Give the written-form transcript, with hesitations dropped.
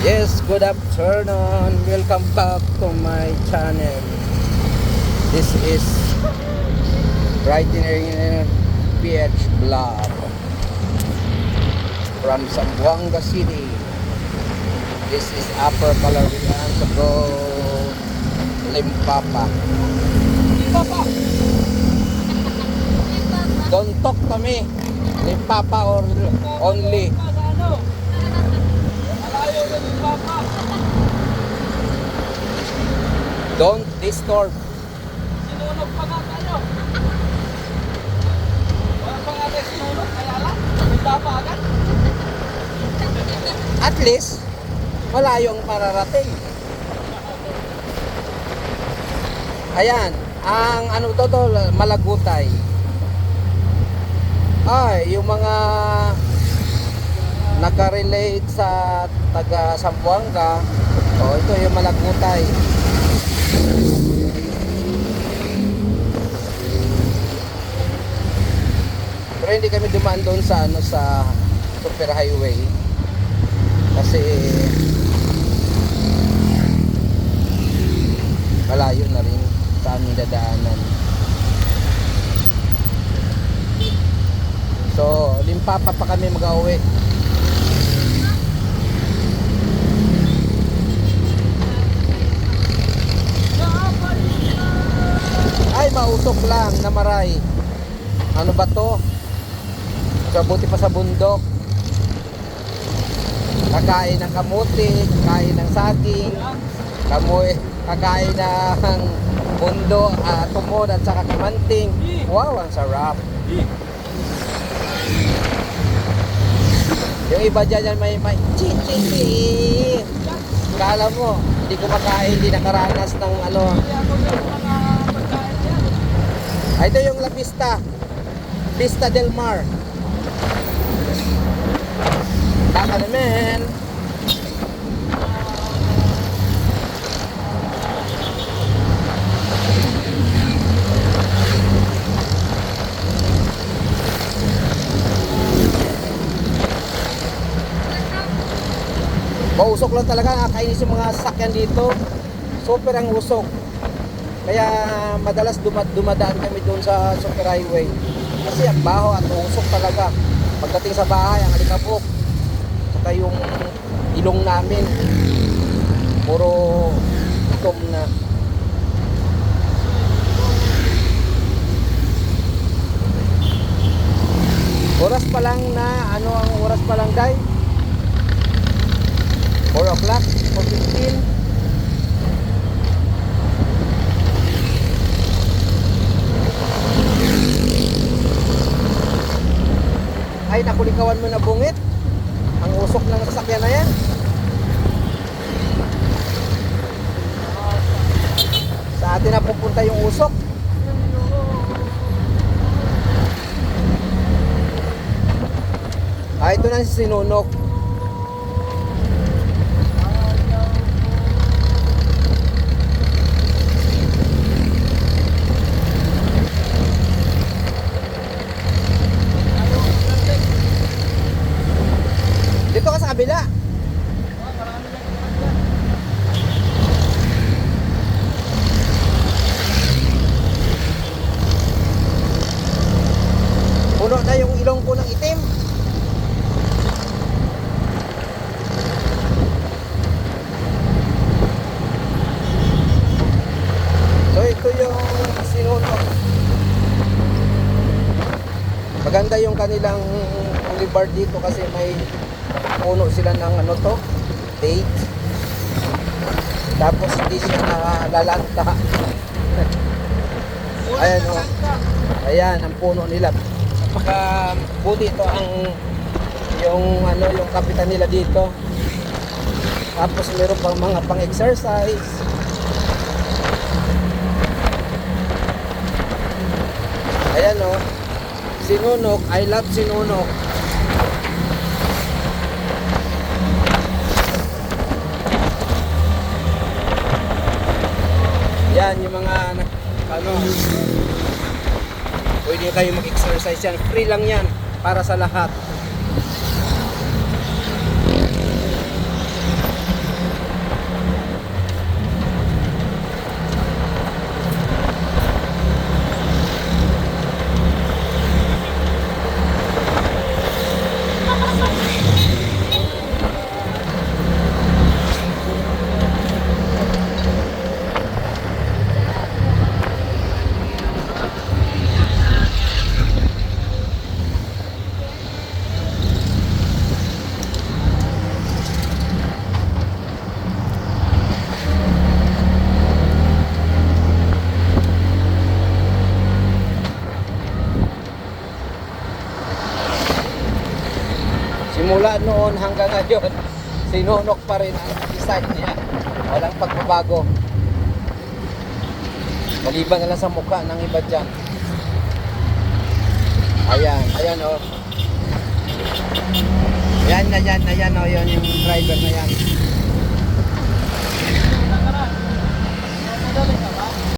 Yes, good afternoon. Welcome back to my channel. This is Writing PH Vlog from Zamboanga City. This is Upper Calarian to go Limpapa. Don't talk to me. Limpapa or only. Don't disturb. Sinunog pa nga tayo. Wala pa nga tayo sinunog, kaya lang. Bigla pa agad. At least, malayo ang pararating. Ayan, ang ano to, Malagutay. Ay, yung mga nakarelate sa taga Zamboanga. O, ito yung Malagutay. Pero hindi kami dumaan doon sa ano sa super highway kasi malayo na rin sa aming dadaanan. So, Limpapa pa kami mag-uwi. Ay, mausok lang na maray. Ano ba to? Mabuti pa sa bundok. Kakain ng kamuti, kakain ng saging, kakain ng mundo, tumon at saka kamanting. Wow, ang sarap. Yung iba dyan may chichi. Kala mo, hindi ko makain, hindi nakaranas ng ano. Ito yung La Vista del Mar. Taka naman. Mausok lang talaga, nakakainis yung mga sasakyan dito. Super ang usok. Kaya madalas dumadaan kami doon sa super highway. Kasi ang baho at usok talaga. Pagdating sa bahay, ang alikabok. Saka yung ilong namin. Puro itom na. Oras pa lang na, ano ang oras pa lang, Day? 4 o'clock, 4:15. Ay, nakulikawan mo na bungit. Ang usok ng sasakyan na yan. Sa atin na pupunta yung usok. Ah, ito na si Sinunok. Dito ka sa kabila. Puno na yung ilong ko ng itim. So ito yung Sinunok. Maganda yung kanilang boulevard dito kasi may puno sila ng ano to, date. Tapos hindi siya nalalanta. Ayan o. Ayan ang puno nila. Napaka buti ito ang yung ano yung kapitan nila dito. Tapos meron pang mga pang-exercise. Ayan o. Sinunok, I love Sinunok. Yan yung mga ano, pwede kayo mag-exercise yan. Free lang yan para sa lahat. noon hanggang ngayon, sinunok pa rin ang design niya. Walang pagbabago. Maliban na lang sa mukha ng iba dyan. Ayan, ayan o. Ayan o, yun yung driver